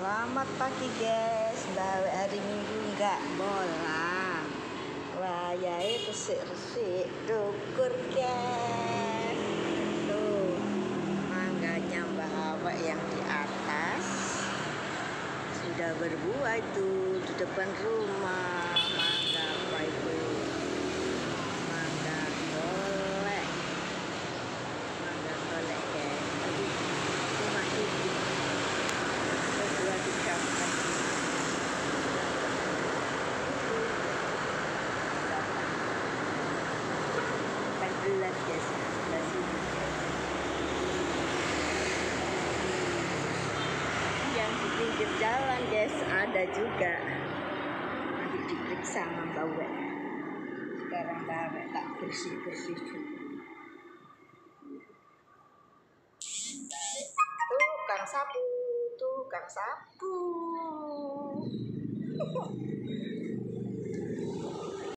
Selamat pagi guys, bawa hari Minggu nggak bolang. Wah ya itu resik dukur guys. Tuh mangganya bawa yang di atas sudah berbuah itu di depan rumah. Mangga apa itu? Mangga golek. Mangga golek guys. Tadi cuma itu. Dua dicapai 14 guys, 14 ini yang di pinggir jalan guys ada juga, nanti diperiksa sama Mbak We. Sekarang Mbak We tak bersih-bersih juga. Tukang sapu, tukang sapu.